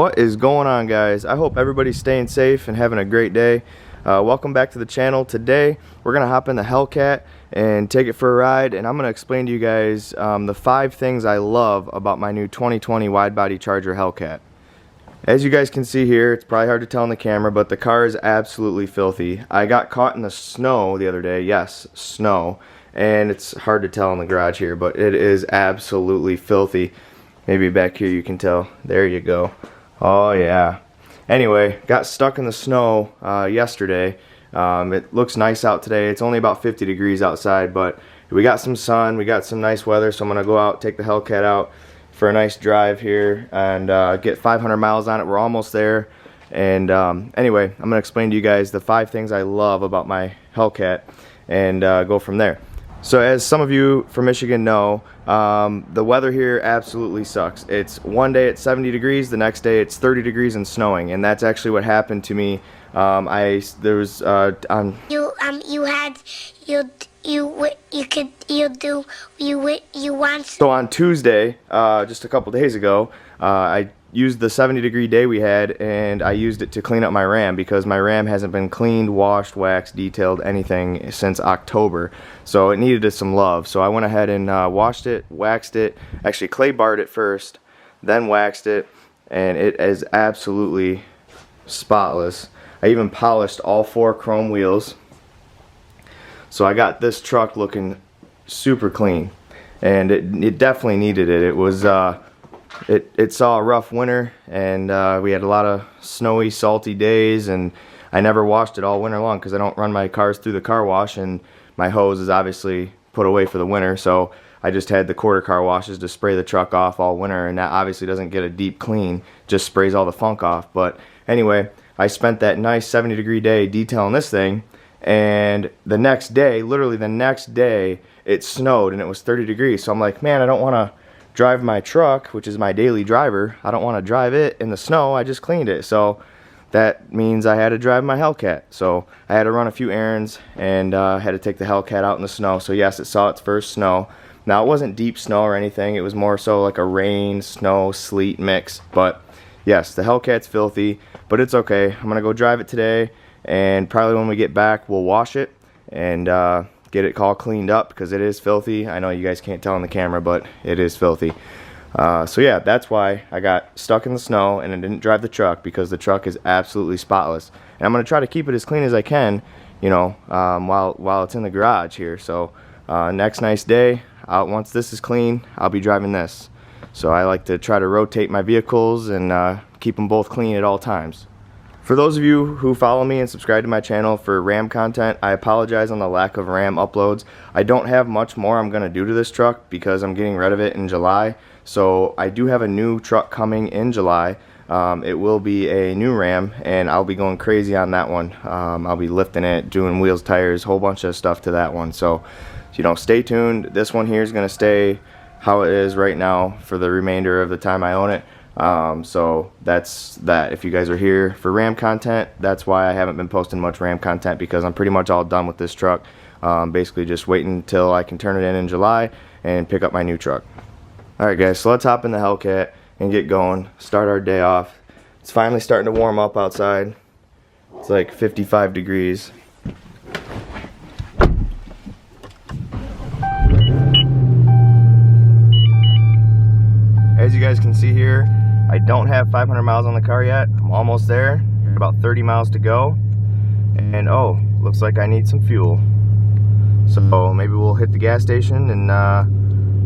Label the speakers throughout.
Speaker 1: What is going on, guys? I hope everybody's staying safe and having a great day. Welcome back to the channel. Today we're gonna hop in the Hellcat and take it for a ride, and I'm gonna explain to you guys the 5 things I love about my new 2020 wide-body Charger Hellcat. As you guys can see here, it's probably hard to tell on the camera, but the car is absolutely filthy. I got caught in the snow the other day. Yes, snow. And it's hard to tell in the garage here, but it is absolutely filthy. Maybe back here you can tell. There you go. Oh yeah. Anyway, got stuck in the snow yesterday. It looks nice out today. It's only about 50 degrees outside, but we got some sun, we got some nice weather, so I'm gonna go out, take the Hellcat out for a nice drive here and get 500 miles on it. We're almost there. And anyway, I'm gonna explain to you guys the 5 things I love about my Hellcat and go from there. So as some of you from Michigan know, the weather here absolutely sucks. It's one day it's 70 degrees, the next day it's 30 degrees and snowing, and that's actually what happened to me. So on Tuesday, just a couple days ago, I used the 70-degree day we had, and I used it to clean up my Ram because my Ram hasn't been cleaned, washed, waxed, detailed, anything since October. So it needed some love. So I went ahead and washed it, waxed it, actually clay barred it first, then waxed it, and it is absolutely spotless. I even polished all 4 chrome wheels. So I got this truck looking super clean, and it definitely needed it. It was it saw a rough winter, and we had a lot of snowy, salty days, and I never washed it all winter long because I don't run my cars through the car wash, and my hose is obviously put away for the winter, so I just had the quarter car washes to spray the truck off all winter, and that obviously doesn't get a deep clean, just sprays all the funk off. But anyway, I spent that nice 70-degree day detailing this thing, and the next day, literally the next day, it snowed and it was 30 degrees. So I'm like, man, I don't want to drive my truck, which is my daily driver. I don't want to drive it in the snow. I just cleaned it. So that means I had to drive my Hellcat. So I had to run a few errands and had to take the Hellcat out in the snow. So yes, it saw its first snow. Now it wasn't deep snow or anything. It was more so like a rain, snow, sleet mix. But yes, the Hellcat's filthy, but it's okay. I'm gonna go drive it today, and probably when we get back we'll wash it and get it all cleaned up because it is filthy. I know you guys can't tell on the camera, but it is filthy. So yeah, that's why I got stuck in the snow and I didn't drive the truck, because the truck is absolutely spotless. And I'm gonna try to keep it as clean as I can, you know, while it's in the garage here. So next nice day, once this is clean, I'll be driving this. So I like to try to rotate my vehicles and keep them both clean at all times. For those of you who follow me and subscribe to my channel for Ram content, I apologize on the lack of Ram uploads. I don't have much more I'm going to do to this truck because I'm getting rid of it in July. So I do have a new truck coming in July. It will be a new Ram, and I'll be going crazy on that one. I'll be lifting it, doing wheels, tires, whole bunch of stuff to that one. So, you know, stay tuned. This one here is going to stay how it is right now for the remainder of the time I own it. So that's that. If you guys are here for Ram content, that's why I haven't been posting much Ram content, because I'm pretty much all done with this truck. Basically just waiting until I can turn it in July and pick up my new truck. Alright guys, so let's hop in the Hellcat and get going, start our day off. It's finally starting to warm up outside. It's like 55 degrees. As you guys can see here, I don't have 500 miles on the car yet. I'm almost there. About 30 miles to go. And oh, looks like I need some fuel. So maybe we'll hit the gas station and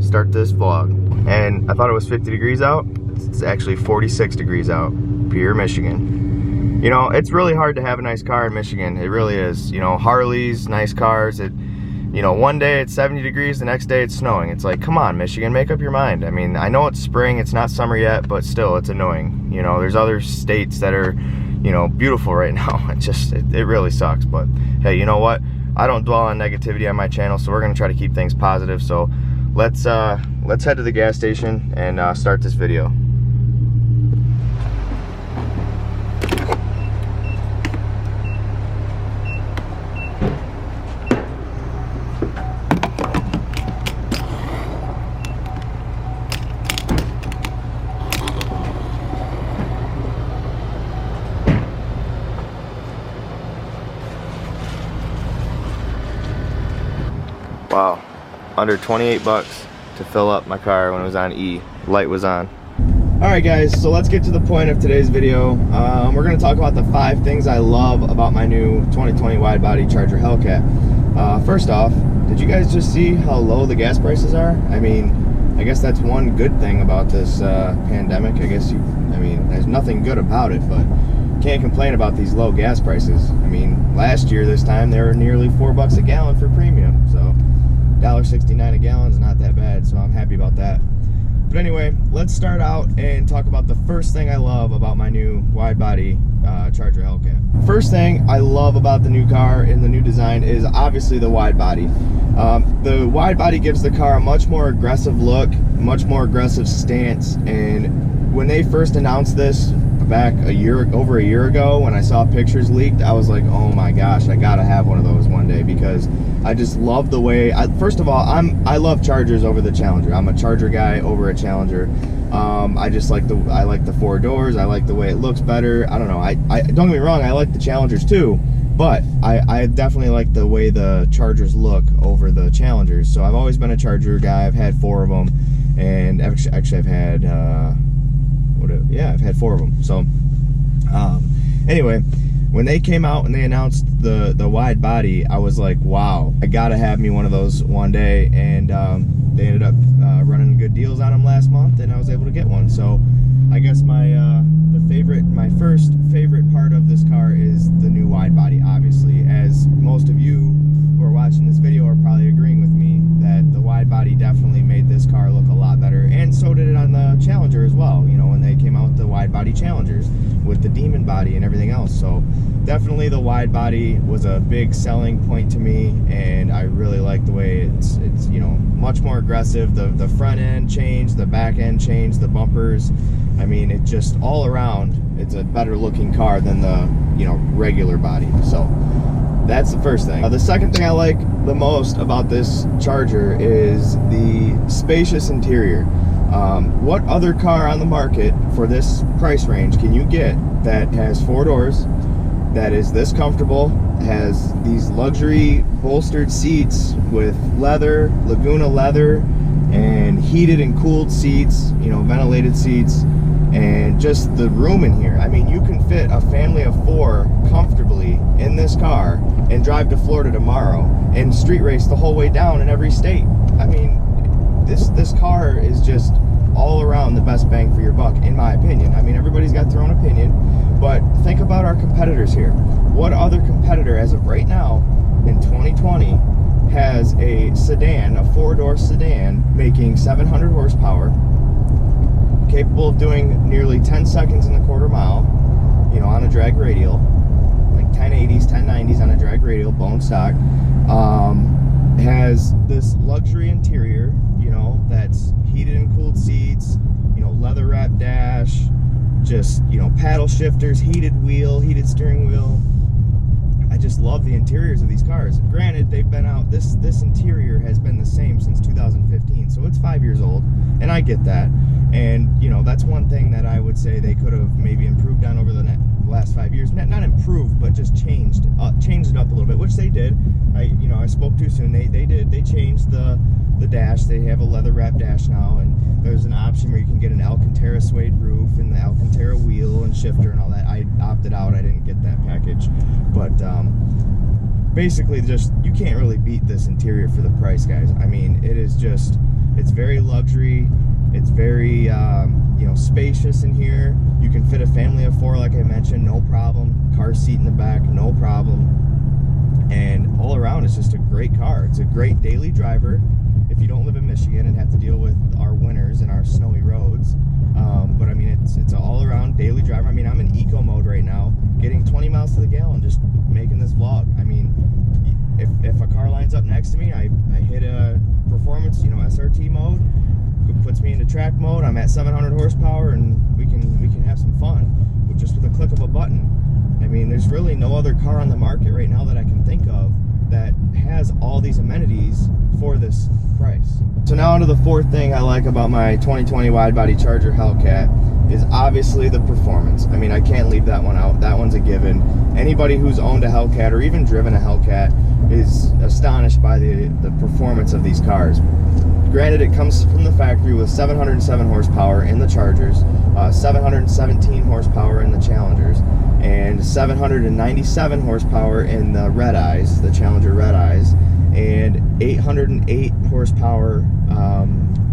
Speaker 1: start this vlog. And I thought it was 50 degrees out. It's actually 46 degrees out. Pure Michigan. You know, it's really hard to have a nice car in Michigan. It really is. You know, Harleys, nice cars. You know, one day it's 70 degrees, the next day it's snowing. It's like, come on, Michigan, make up your mind. I mean, I know it's spring, it's not summer yet, but still, it's annoying. You know, there's other states that are, you know, beautiful right now. It really sucks. But hey, you know what? I don't dwell on negativity on my channel, so we're gonna try to keep things positive. So let's head to the gas station and start this video. Wow, under 28 bucks to fill up my car when it was on E. Light was on. Alright guys, so let's get to the point of today's video. We're going to talk about the 5 things I love about my new 2020 wide-body Charger Hellcat. First off, did you guys just see how low the gas prices are? I mean, I guess that's one good thing about this pandemic. I mean, there's nothing good about it, but can't complain about these low gas prices. I mean, last year this time they were nearly $4 a gallon for premium, so $1.69 a gallon is not that bad, so I'm happy about that. But anyway, let's start out and talk about the first thing I love about my new wide-body Charger Hellcat. First thing I love about the new car and the new design is obviously the wide body. The wide body gives the car a much more aggressive look, much more aggressive stance, and when they first announced this back over a year ago, when I saw pictures leaked, I was like, oh my gosh, I gotta have one of those one day, because I just love the way, first of all, I love Chargers over the Challenger. I'm a Charger guy over a Challenger. I just like the 4 doors. I like the way it looks better. I don't know, I don't get me wrong, I like the Challengers too, but I definitely like the way the Chargers look over the Challengers. So I've always been a Charger guy. I've had 4 of them, and actually I've had I've had 4 of them. So anyway, when they came out and they announced the wide body, I was like, wow, I gotta have me one of those one day. And they ended up running good deals on them last month, and I was able to get one. So I guess my first favorite part of this car is the new wide body, obviously, as most of you who are watching this video are probably agreeing with me that the wide body definitely made this car look a lot better, and so did it on the Challenger as well, you know, when they came out with the wide body Challengers with the Demon body and everything else. So definitely the wide body was a big selling point to me, and I really like the way it's you know, much more aggressive. The front end changed, the back end changed, the bumpers, I mean, it just all around, it's a better looking car than the, you know, regular body. So that's the first thing. The second thing I like the most about this Charger is the spacious interior. What other car on the market for this price range can you get that has 4 doors, that is this comfortable, has these luxury bolstered seats with leather, Laguna leather, and heated and cooled seats, you know, ventilated seats, and just the room in here? I mean, you can fit a family of 4 comfortably in this car and drive to Florida tomorrow and street race the whole way down in every state. I mean, this car is just all around the best bang for your buck, in my opinion. I mean, everybody's got their own opinion, but think about our competitors here. What other competitor, as of right now in 2020, has a sedan, a 4-door sedan, making 700 horsepower, capable of doing nearly 10 seconds in the quarter mile, you know, on a drag radial, like 1080s, 1090s on a drag radial, bone stock, has this luxury interior, you know, that's heated and cooled seats, you know, leather wrapped dash, just, you know, paddle shifters, heated wheel, heated steering wheel. I just love the interiors of these cars. Granted, they've been out, this interior has been the same since 2015, so it's 5 years old, and I get that. And, you know, that's one thing that I would say they could have maybe improved on over the last 5 years. Not improved, but just changed it up a little bit, which they did. I spoke too soon. They changed the dash. They have a leather wrap dash now, and there's an option where you can get an Alcantara suede roof and the Alcantara wheel and shifter and all that. I opted out. I didn't get that package, but basically, just, you can't really beat this interior for the price, guys. I mean, it is just, it's very luxury. It's very, you know, spacious in here. You can fit a family of 4, like I mentioned, no problem. Car seat in the back, no problem. And all around, it's just a great car. It's a great daily driver if you don't live in Michigan and have to deal with our winters and our snowy roads. But I mean, it's an all-around daily driver. I mean, I'm in eco mode right now, getting 20 miles to the gallon, just making this vlog. I mean, if a car lines up next to me, I hit a performance, you know, SRT mode, it puts me into track mode. I'm at 700 horsepower, and we can have some fun just with a click of a button. I mean, there's really no other car on the market right now that I can think of that has all these amenities for this price. So now onto the fourth thing I like about my 2020 Widebody Charger Hellcat is obviously the performance. I mean, I can't leave that one out. That one's a given. Anybody who's owned a Hellcat or even driven a Hellcat is astonished by the performance of these cars. Granted, it comes from the factory with 707 horsepower in the Chargers, 717 horsepower in the Challengers, and 797 horsepower in the Red Eyes, the Challenger Red Eyes, and 808 horsepower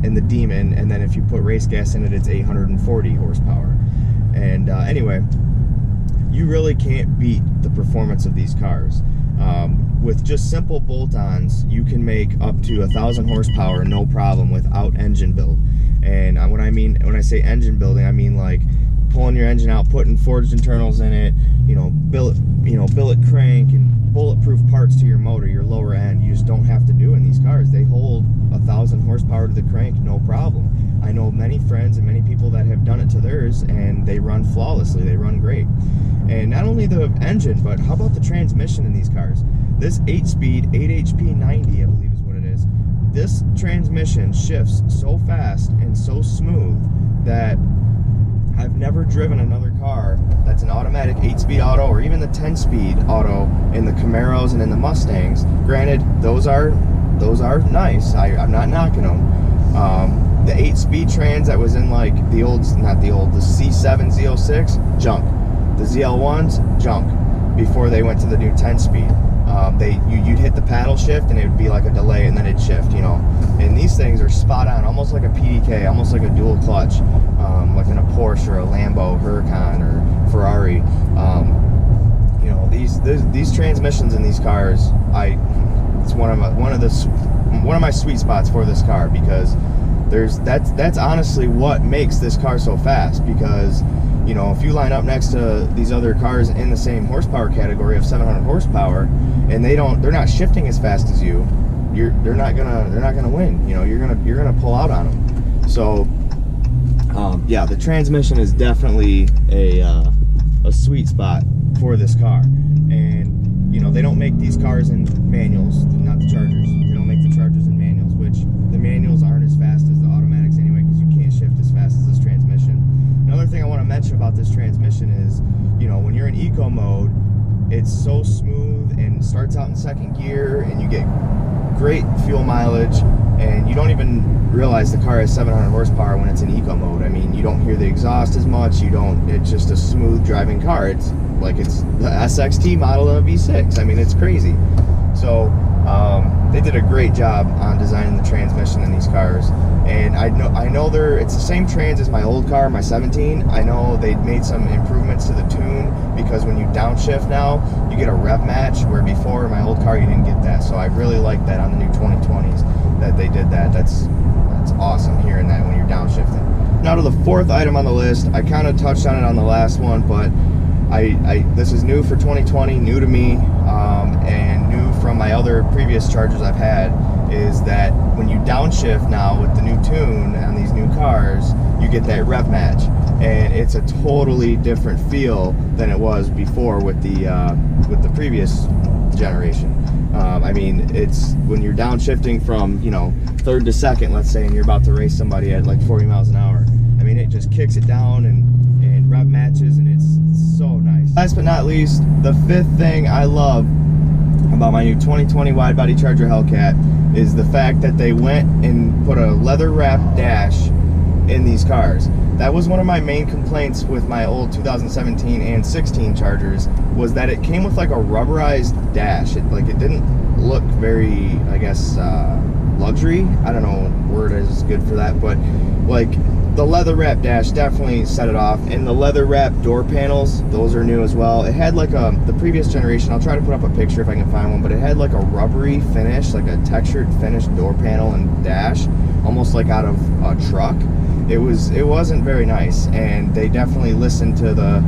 Speaker 1: in the Demon, and then if you put race gas in it, it's 840 horsepower. And anyway, you really can't beat the performance of these cars. With just simple bolt-ons, you can make up to 1,000 horsepower no problem without engine build. And when I say engine building, I mean like pulling your engine out, putting forged internals in it, billet crank and bulletproof parts to your motor, your lower end. You just don't have to do in these cars. They hold 1,000 horsepower to the crank, no problem. I know many friends and many people that have done it to theirs, and they run flawlessly. They run great. And not only the engine, but how about the transmission in these cars? This 8-speed, 8 HP 90, I believe is what it is. This transmission shifts so fast and so smooth that I've never driven another car that's an automatic 8-speed auto or even the 10-speed auto in the Camaros and in the Mustangs. Granted, those are nice. I'm not knocking them. The 8-speed trans that was in like the C7 Z06, junk. The ZL1s, junk, before they went to the new 10-speed. You'd hit the paddle shift and it would be like a delay and then it'd shift, And these things are spot on, almost like a PDK, almost like a dual clutch, like in a Porsche or a Lambo, Huracan or Ferrari. These transmissions in these cars, it's one of my sweet spots for this car, because that's honestly what makes this car so fast. Because if you line up next to these other cars in the same horsepower category of 700 horsepower, and they're not shifting as fast as you, they're not gonna win. You're gonna pull out on them. So yeah, the transmission is definitely a sweet spot for this car. And they don't make these cars in manuals, not the Chargers. They don't make the Chargers in manuals, which the manuals aren't as fast as the automatics anyway, because you can't shift as fast as this transmission. Another thing I want to mention about this transmission is, when you're in eco mode, it's so smooth and starts out in second gear, and you get great fuel mileage, and you don't even realize the car has 700 horsepower when it's in eco mode. I mean, you don't hear the exhaust as much. It's just a smooth driving car. It's like it's the SXT model of a V6. I mean, it's crazy. So they did a great job on designing the transmission in these cars. And I know it's the same trans as my old car, my 17. I know they made some improvements to the tune, because when you downshift now, you get a rev match, where before in my old car you didn't get that. So I really like that on the new 2020s that they did that. That's awesome hearing that when you're downshifting. Now to the fourth item on the list. I kind of touched on it on the last one, but this is new for 2020, new to me, and new from my other previous Chargers I've had, is that when you downshift now with the new tune on these new cars, you get that rev match, and it's a totally different feel than it was before with the previous generation. I mean, it's when you're downshifting from third to second, let's say, and you're about to race somebody at like 40 miles an hour. I mean, it just kicks it down and rev matches, and it's so nice. Last but not least, the fifth thing I love about my new 2020 Widebody Charger Hellcat is the fact that they went and put a leather wrapped dash in these cars. That was one of my main complaints with my old 2017 and 16 Chargers, was that it came with like a rubberized dash. It didn't look very, I guess, luxury. I don't know what word is good for that, but like the leather wrap dash definitely set it off. And the leather wrap door panels, those are new as well. It had like the previous generation, I'll try to put up a picture if I can find one, but it had like a rubbery finish, like a textured finished door panel and dash, almost like out of a truck. It wasn't very nice, and they definitely listened to the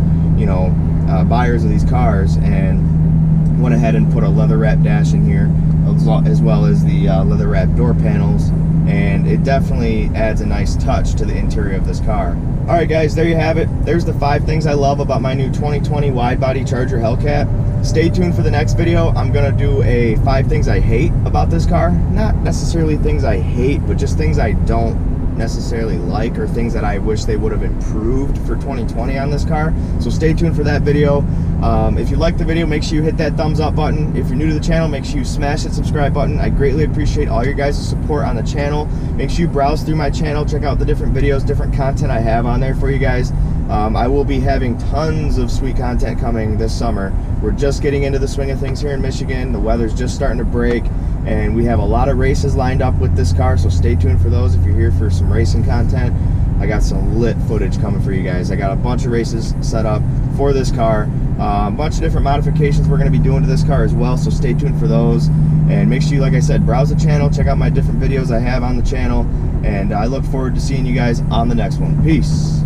Speaker 1: buyers of these cars and went ahead and put a leather wrap dash in here, as well as the leather wrap door panels, and it definitely adds a nice touch to the interior of this car. Alright guys, there you have it. There's the 5 things I love about my new 2020 Widebody Charger Hellcat. stay tuned for the next video. I'm gonna do a 5 things I hate about this car. Not necessarily things I hate, but just things I don't necessarily like, or things that I wish they would have improved for 2020 on this car. So stay tuned for that video. If you like the video, make sure you hit that thumbs up button. If you're new to the channel, make sure you smash that subscribe button. I greatly appreciate all your guys' support on the channel. Make sure you browse through my channel, check out the different videos, different content I have on there for you guys. I will be having tons of sweet content coming this summer. We're just getting into the swing of things here in Michigan. The weather's just starting to break, and we have a lot of races lined up with this car, so stay tuned for those if you're here for some racing content. I got some lit footage coming for you guys. I got a bunch of races set up for this car, a bunch of different modifications we're going to be doing to this car as well, so stay tuned for those. And make sure you, like I said, browse the channel, check out my different videos I have on the channel, and I look forward to seeing you guys on the next one. Peace.